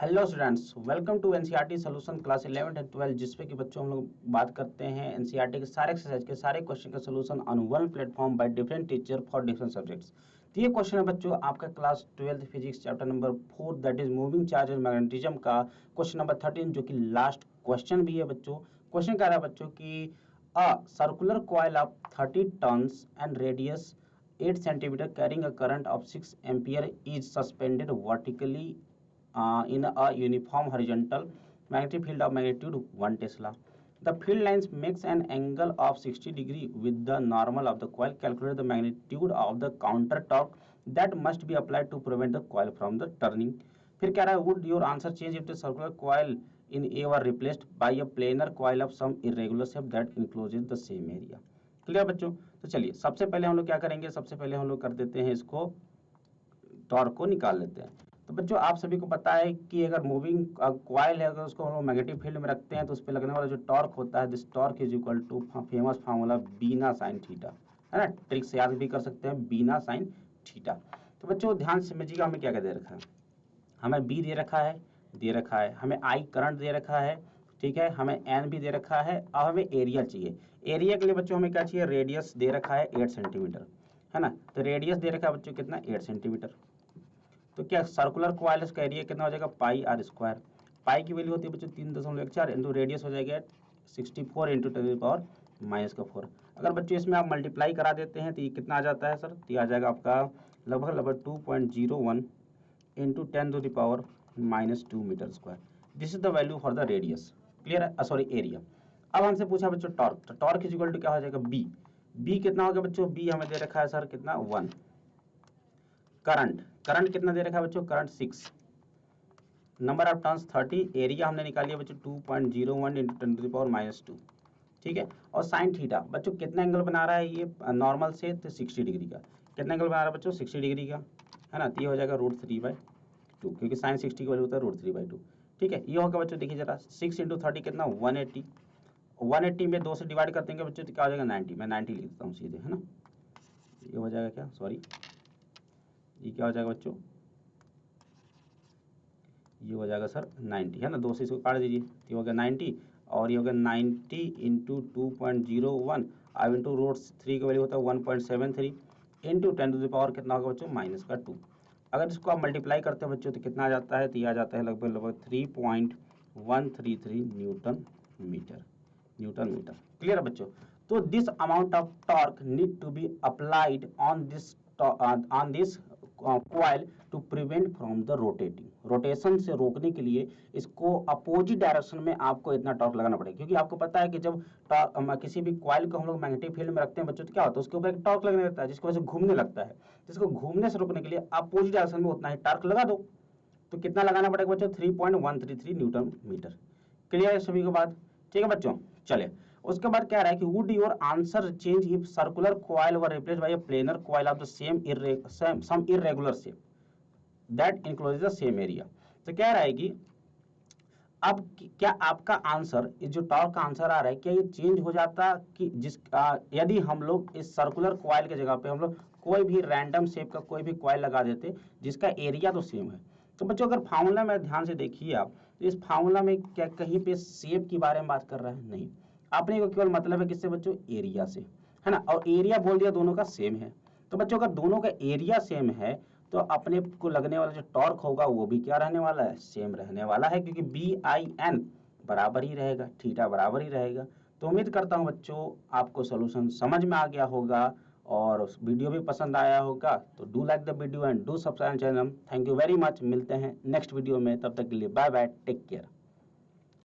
Hello students, welcome to NCERT solution class 11 and 12, जिसपे कि बच्चों हम लोग बात करते हैं एनसीईआरटी के सारे एक्सरसाइज के सारे क्वेश्चन का solution on one platform by different teacher for different subjects. तो ये क्वेश्चन है बच्चों आपका class 12 physics chapter number 4 that is moving charge and magnetism का क्वेश्चन नंबर 13, जो कि लास्ट क्वेश्चन भी है बच्चों। क्वेश्चन कह रहा है बच्चों की a circular coil of 30 turns and radius 8 centimeter carrying a current of 6 ampere is suspended vertically in a uniform horizontal magnetic field of magnitude 1 Tesla. The field lines makes an angle of 60 degree with the normal of the coil. Calculate the magnitude of the counter torque that must be applied to prevent the coil from the turning. फिर कह रहा है would your answer change if the circular coil in A were replaced by a planar coil of some irregular shape that encloses the same area. Clear बच्चों? तो चलिए सबसे पहले हम लोग क्या करेंगे, सबसे पहले हम लोग कर देते हैं इसको टॉर्क को निकाल लेते हैं। तो बच्चों आप सभी को पता है कि अगर मूविंग कॉइल है, अगर उसको हम लोग नेगेटिव फील्ड में रखते हैं तो उस पर लगने वाला जो टॉर्क होता है, this torque is equal to famous formula बीना साइन थीटा, है ना। ट्रिक से याद भी कर सकते हैं, बीना साइन थीटा। तो बच्चों ध्यान से समझिएगा, हमें क्या क्या दे रखा है। हमें बी दे रखा है, हमें आई करंट दे रखा है, ठीक है, हमें एन भी दे रखा है। अब हमें एरिया चाहिए। एरिया के लिए बच्चों हमें क्या चाहिए, रेडियस दे रखा है 8 सेंटीमीटर, है ना। तो रेडियस दे रखा है बच्चों कितना, 8 सेंटीमीटर। तो क्या सर्कुलर कॉइल का एरिया कितना हो जाएगा, पाई आर स्क्वायर। पाई की वैल्यू होती है बच्चों 3.14 इंटू रेडियस हो जाएगा 64 इंटू 10⁻⁴। अगर बच्चों इसमें आप मल्टीप्लाई करा देते हैं तो ये कितना आ जाता है सर, तो ये आ जाएगा आपका लगभग 2.01 into 10⁻⁻² metre square. This is the value for the radius. Clear है, सॉरी एरिया। अब हमसे पूछा बच्चों टॉर्क, तो टॉर्क इज इक्वल टू क्या हो जाएगा, बी। बी कितना होगा बच्चों, बी हमें दे रखा है सर कितना, 1। करंट कितना दे रखा है बच्चों, current 6। Number of turns 30, area हमने निकाल लिया बच्चों 2.01 इंटू 10⁻², ठीक है। और साइन थीटा बच्चों कितना एंगल बना रहा है ये नॉर्मल से, तो 60 डिग्री का। कितना एंगल बना रहा है बच्चों, 60 डिग्री का, है ना। तो ये हो जाएगा √3/2, क्योंकि साइन 60 की वैल्यू होता है √3/2, ठीक है। ये होगा बच्चों, देखिए जरा 6 इंटू 30 कितना, 180। 180 में 2 से डिवाइड कर देंगे बच्चों तो क्या हो जाएगा, 90। मैं 90 लिख देता हूँ सीधे, है ना। ये हो जाएगा क्या, सॉरी ये क्या हो जाएगा बच्चों, ये हो जाएगा सर 90, है ना। 2 से इसको काट दीजिए, ये हो गया 90। और ये हो गया 90 इंटू 2.01 अब इंटू √3 का वैल्यू होता है 1.73 इंटू 10⁻⁴ कितना होगा बच्चों, -2। अगर इसको आप मल्टीप्लाई करते हैं बच्चों तो कितना आ जाता है, तो ये आ जाता है लगभग 3.133 न्यूटन मीटर। क्लियर है बच्चों। तो this amount of torque need to be applied on this coil to prevent from the rotating. Rotation से रोकने के लिए इसको अपोजिट डायरेक्शन में आपको इतना टॉर्क लगाना पड़ेगा, क्योंकि आपको पता है कि जब किसी भी कॉइल को हम लोग मैग्नेटिक फील्ड में रखते हैं बच्चों तो क्या होता है, उसके ऊपर एक टॉर्क लगने लगता है जिसकी वजह से घूमने लगता है। जिसको घूमने से रोकने के लिए अपोजिट डायरेक्शन में उतना ही टॉर्क लगा दो। तो कितना लगाना पड़ेगा बच्चों, 3.133 न्यूटन मीटर। क्लियर है सभी को बात, ठीक है बच्चों। चलिए उसके बाद क्या रहा है कि would your answer change if circular coil were replaced by a planar coil of the some irregular shape that encloses the same area. तो कह रहा है कि अब क्या आपका आंसर, जो टॉर्क का आंसर आ रहा है, क्या ये चेंज हो जाता कि यदि हम लोग इस सर्कुलर कॉइल के जगह पे हम लोग कोई भी रैंडम शेप का कोई भी कॉइल लगा देते जिसका एरिया तो सेम है। तो बच्चों अगर फार्मूला में ध्यान से देखिए आप, तो इस फार्मूला में क्या कहीं पे शेप की बारे में बात कर रहा है, नहीं। आपने को केवल मतलब है किससे बच्चों, एरिया से, है ना। और एरिया बोल दिया दोनों का सेम है। तो बच्चों अगर दोनों का एरिया सेम है तो अपने को लगने वाला जो टॉर्क होगा वो भी क्या रहने वाला है, सेम रहने वाला है, क्योंकि BIN बराबर ही रहेगा, थीटा बराबर ही रहेगा। तो उम्मीद करता हूँ बच्चों आपको सोल्यूशन समझ में आ गया होगा और वीडियो भी पसंद आया होगा। तो do like the video and do subscribe channel. Thank you very much, मिलते हैं नेक्स्ट वीडियो में, तब तक के लिए बाय बाय, टेक केयर।